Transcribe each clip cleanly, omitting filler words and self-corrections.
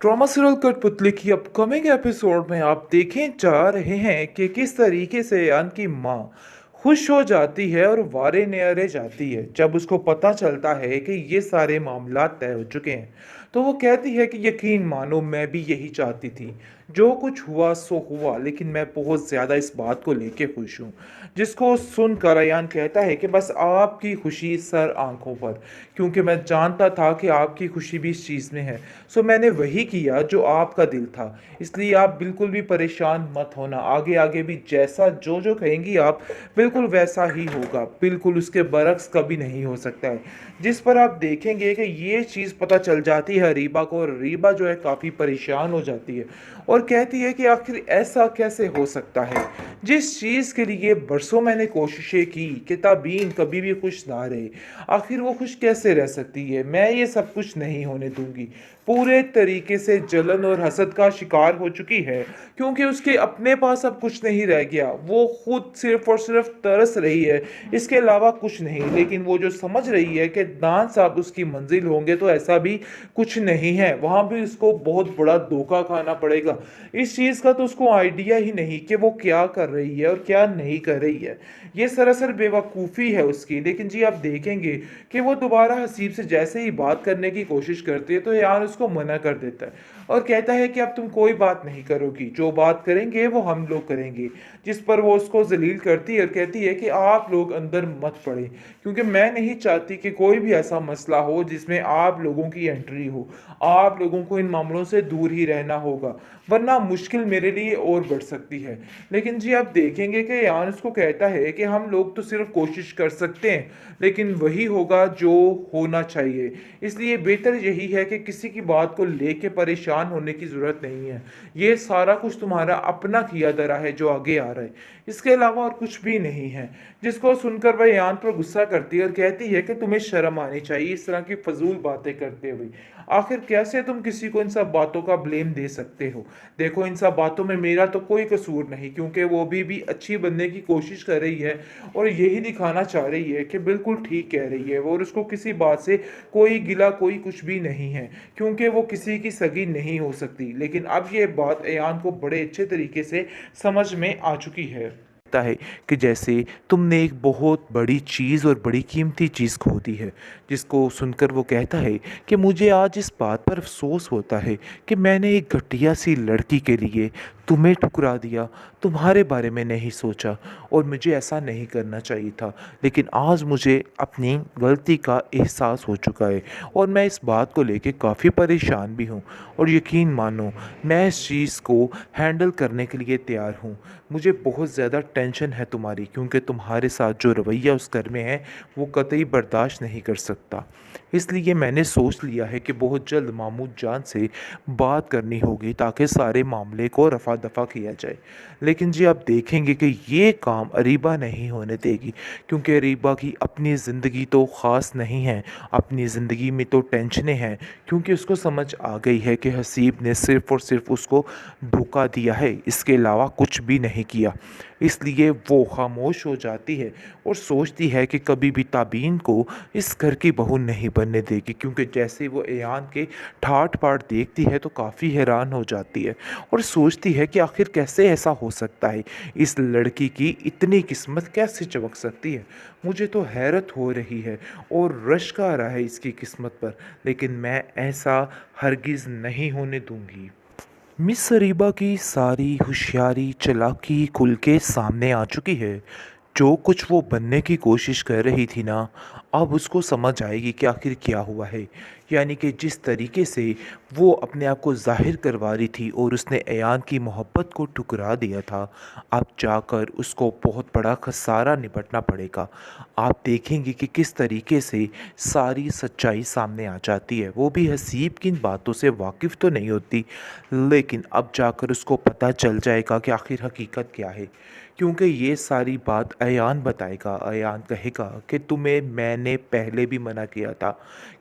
Drama serial कठपुतली की upcoming episode में आप देखें जा रहे हैं कि किस तरीके से यान की माँ खुश हो जाती है और वारे न्यारे जाती है जब उसको पता चलता है कि ये सारे मामला तय हो चुके हैं। तो वो कहती है कि यकीन मानो मैं भी यही चाहती थी। जो कुछ हुआ सो हुआ, लेकिन मैं बहुत ज़्यादा इस बात को लेके खुश हूँ। जिसको सुनकर अयान कहता है कि बस आपकी खुशी सर आंखों पर, क्योंकि मैं जानता था कि आपकी खुशी भी इस चीज़ में है। सो मैंने वही किया जो आपका दिल था। इसलिए आप बिल्कुल भी परेशान मत होना, आगे आगे भी जैसा जो जो कहेंगी आप, बिल्कुल वैसा ही होगा। बिल्कुल उसके बरक्स कभी नहीं हो सकता है। जिस पर आप देखेंगे कि ये चीज़ पता चल जाती है रीबा को, और रीबा जो है काफ़ी परेशान हो जाती है और कहती है कि आखिर ऐसा कैसे हो सकता है। जिस चीज़ के लिए बरसों मैंने कोशिशें की कि ताबीन कभी भी खुश ना रहे, आखिर वो खुश कैसे रह सकती है। मैं ये सब कुछ नहीं होने दूंगी। पूरे तरीके से जलन और हसद का शिकार हो चुकी है, क्योंकि उसके अपने पास अब कुछ नहीं रह गया। वो खुद सिर्फ और सिर्फ तरस रही है, इसके अलावा कुछ नहीं। लेकिन वो जो समझ रही है कि दान साहब उसकी मंजिल होंगे, तो ऐसा भी कुछ नहीं है। वहां भी उसको बहुत बड़ा धोखा खाना पड़ेगा। इस चीज का तो उसको आइडिया ही नहीं कि वो क्या कर रही है और क्या नहीं कर रही है। ये सरासर बेवकूफ़ी है उसकी। लेकिन जी आप देखेंगे कि वो दोबारा हसीब से जैसे ही बात करने की कोशिश करती है, तो यार उसको मना कर देता है और कहता है कि अब तुम कोई बात नहीं करोगी, जो बात करेंगे वो हम लोग करेंगे। जिस पर वो उसको जलील करती है और कहती है कि आप लोग अंदर मत पड़े, क्योंकि मैं नहीं चाहती कि कोई भी ऐसा मसला हो जिसमें आप लोगों की एंट्री हो। आप लोगों को इन मामलों से दूर ही रहना होगा, वरना मुश्किल मेरे लिए और बढ़ सकती है। लेकिन जी आप देखेंगे कि यान उसको कहता है कि हम लोग तो सिर्फ कोशिश कर सकते हैं, लेकिन वही होगा जो होना चाहिए। इसलिए बेहतर यही है कि किसी की बात को लेके परेशान होने की ज़रूरत नहीं है। ये सारा कुछ तुम्हारा अपना किया धरा है जो आगे आ रहा है, इसके अलावा और कुछ भी नहीं है। जिसको सुनकर वह यान पर गुस्सा करती है और कहती है कि तुम्हें शर्म आनी चाहिए इस तरह की फजूल बातें करते हुए। आखिर कैसे तुम किसी को इन सब बातों का ब्लेम दे सकते हो। देखो, इन सब बातों में मेरा तो कोई कसूर नहीं, क्योंकि वो भी अच्छी बनने की कोशिश कर रही है और यही दिखाना चाह रही है कि बिल्कुल ठीक कह रही है वो, और उसको किसी बात से कोई गिला कोई कुछ भी नहीं है, क्योंकि वो किसी की सगी नहीं हो सकती। लेकिन अब ये बात अयान को बड़े अच्छे तरीके से समझ में आ चुकी है। लगता है कि जैसे तुमने एक बहुत बड़ी चीज़ और बड़ी कीमती चीज़ खो दी है। जिसको सुनकर वो कहता है कि मुझे आज इस बात पर अफसोस होता है कि मैंने एक घटिया सी लड़की के लिए तुम्हें ठुकरा दिया, तुम्हारे बारे में नहीं सोचा, और मुझे ऐसा नहीं करना चाहिए था। लेकिन आज मुझे अपनी गलती का एहसास हो चुका है और मैं इस बात को लेके काफ़ी परेशान भी हूँ। और यकीन मानो, मैं इस चीज़ को हैंडल करने के लिए तैयार हूँ। मुझे बहुत ज़्यादा टेंशन है तुम्हारी, क्योंकि तुम्हारे साथ जो रवैया उस घर में है वो कतई बर्दाश्त नहीं कर सकता। इसलिए मैंने सोच लिया है कि बहुत जल्द मामूद जान से बात करनी होगी, ताकि सारे मामले को रफा दफा किया जाए। लेकिन जी आप देखेंगे कि ये काम अरीबा नहीं होने देगी, क्योंकि अरीबा की अपनी ज़िंदगी तो ख़ास नहीं है। अपनी ज़िंदगी में तो टेंशनें हैं, क्योंकि उसको समझ आ गई है कि हसीब ने सिर्फ़ और सिर्फ उसको धोखा दिया है, इसके अलावा कुछ भी नहीं किया। इसलिए वो खामोश हो जाती है और सोचती है कि कभी भी ताबीन को इस घर की बहू नहीं बनने देगी, क्योंकि जैसे वो एयान के ठाट बाट देखती है तो काफ़ी हैरान हो जाती है और सोचती है कि आखिर कैसे ऐसा हो सकता है। इस लड़की की इतनी किस्मत कैसे चमक सकती है। मुझे तो हैरत हो रही है और रश्क आ रहा है इसकी किस्मत पर, लेकिन मैं ऐसा हरगिज़ नहीं होने दूंगी। मिस सरीबा की सारी होशियारी चालाकी खुल के सामने आ चुकी है। जो कुछ वो बनने की कोशिश कर रही थी ना, अब उसको समझ आएगी कि आखिर क्या हुआ है। यानी कि जिस तरीके से वो अपने आप को ज़ाहिर करवा रही थी और उसने अयान की मोहब्बत को ठुकरा दिया था, अब जाकर उसको बहुत बड़ा खसारा निपटना पड़ेगा। आप देखेंगे कि किस तरीके से सारी सच्चाई सामने आ जाती है। वो भी हसीब की इन बातों से वाकिफ़ तो नहीं होती, लेकिन अब जाकर उसको पता चल जाएगा कि आखिर हकीकत क्या है। क्योंकि ये सारी बात अयान बताएगा। अयान कहेगा कि तुम्हें मैंने पहले भी मना किया था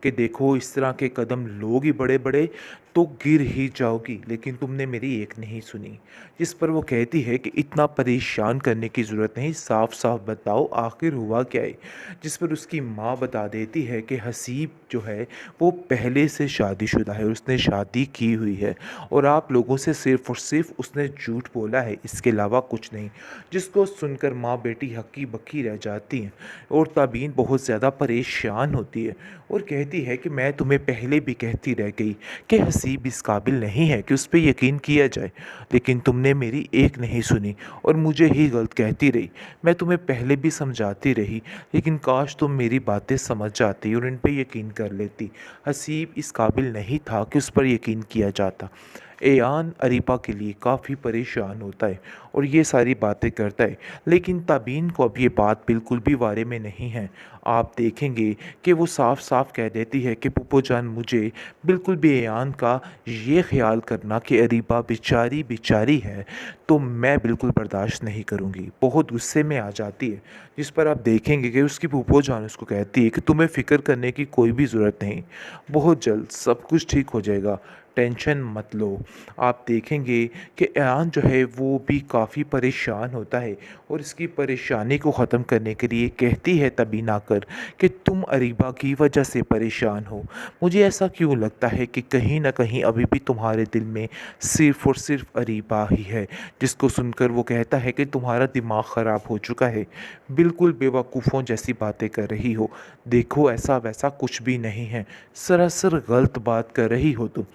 कि देखो, इस तरह के कदम लोगी बड़े-बड़े तो गिर ही जाओगी, लेकिन तुमने मेरी एक नहीं सुनी। जिस पर वो कहती है कि इतना परेशान करने की ज़रूरत नहीं, साफ-साफ बताओ आखिर हुआ क्या है? जिस पर उसकी माँ बता देती है कि हसीब जो है वो पहले से शादीशुदा है, उसने शादी की हुई है और आप लोगों से सिर्फ़ और सिर्फ़ उसने झूठ बोला है, इसके अलावा कुछ नहीं। जिसको सुनकर माँ बेटी हक्की-बक्की रह जाती हैं और तबीन बहुत ज़्यादा परेशान होती है और कहती है कि मैं तुम्हें पहले भी कहती रह गई कि हसीब इस काबिल नहीं है कि उस पे यकीन किया जाए, लेकिन तुमने मेरी एक नहीं सुनी और मुझे ही गलत कहती रही। मैं तुम्हें पहले भी समझाती रही, लेकिन काश तुम मेरी बातें समझ जाती और इन पे यकीन कर लेती। हसीब इस काबिल नहीं था कि उस पर यकीन किया जाता। एयान अरीबा के लिए काफ़ी परेशान होता है और ये सारी बातें करता है, लेकिन तबीन को अब ये बात बिल्कुल भी बारे में नहीं है। आप देखेंगे कि वो साफ साफ कह देती है कि पुप्पो जान, मुझे बिल्कुल भी एयान का ये ख्याल करना कि अरीबा बेचारी बेचारी है तो मैं बिल्कुल बर्दाश्त नहीं करूँगी। बहुत गुस्से में आ जाती है, जिस पर आप देखेंगे कि उसकी पुप्पो जान उसको कहती है कि तुम्हें फ़िक्र करने की कोई भी ज़रूरत नहीं, बहुत जल्द सब कुछ ठीक हो जाएगा, टेंशन मत लो। आप देखेंगे कि ऐन जो है वो भी काफ़ी परेशान होता है और इसकी परेशानी को ख़त्म करने के लिए कहती है तबीन आकर कि तुम अरीबा की वजह से परेशान हो। मुझे ऐसा क्यों लगता है कि कहीं न कहीं अभी भी तुम्हारे दिल में सिर्फ़ और सिर्फ़ अरीबा ही है। जिसको सुनकर वो कहता है कि तुम्हारा दिमाग ख़राब हो चुका है, बिल्कुल बेवकूफ़ों जैसी बातें कर रही हो। देखो ऐसा वैसा कुछ भी नहीं है, सरासर गलत बात कर रही हो तुम।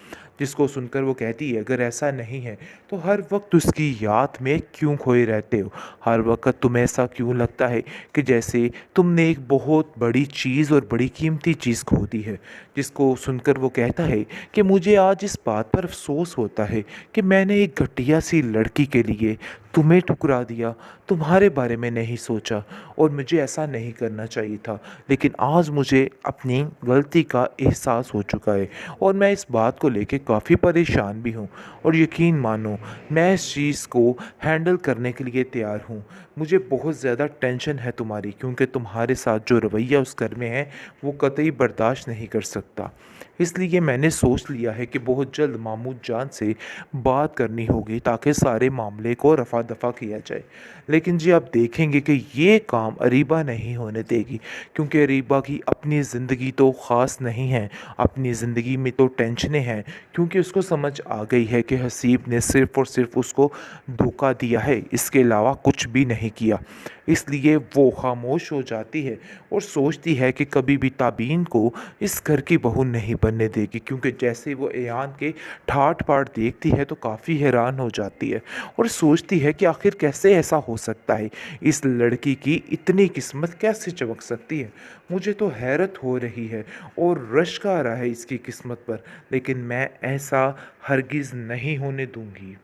जिसको सुनकर वो कहती है अगर ऐसा नहीं है तो हर वक्त उसकी याद में क्यों खोए रहते हो? हर वक्त तुम्हें ऐसा क्यों लगता है कि जैसे तुमने एक बहुत बड़ी चीज़ और बड़ी कीमती चीज़ खो दी है? जिसको सुनकर वो कहता है कि मुझे आज इस बात पर अफ़सोस होता है कि मैंने एक घटिया सी लड़की के लिए तुम्हें ठुकरा दिया, तुम्हारे बारे में नहीं सोचा और मुझे ऐसा नहीं करना चाहिए था। लेकिन आज मुझे अपनी गलती का एहसास हो चुका है और मैं इस बात को लेके काफ़ी परेशान भी हूँ और यकीन मानो मैं इस चीज़ को हैंडल करने के लिए तैयार हूँ। मुझे बहुत ज़्यादा टेंशन है तुम्हारी, क्योंकि तुम्हारे साथ जो रवैया उस घर में है वो कतई बर्दाश्त नहीं कर सकता। इसलिए मैंने सोच लिया है कि बहुत जल्द मामूद जान से बात करनी होगी ताकि सारे मामले को रफ़ा दफ़ा किया जाए। लेकिन जी आप देखेंगे कि ये काम अरीबा नहीं होने देगी, क्योंकि अरीबा की अपनी ज़िंदगी तो ख़ास नहीं है, अपनी ज़िंदगी में तो टेंशनें हैं, क्योंकि उसको समझ आ गई है कि हसीब ने सिर्फ़ और सिर्फ़ उसको धोखा दिया है, इसके अलावा कुछ भी नहीं किया। इसलिए वो ख़ामोश हो जाती है और सोचती है कि कभी भी ताबीन को इस घर की बहू नहीं बनने देगी, क्योंकि जैसे वो एयान के ठाट-बाट देखती है तो काफ़ी हैरान हो जाती है और सोचती है कि आखिर कैसे ऐसा हो सकता है? इस लड़की की इतनी किस्मत कैसे चमक सकती है? मुझे तो हैरत हो रही है और रश्क आ रहा है इसकी किस्मत पर, लेकिन मैं ऐसा हरगिज़ नहीं होने दूँगी।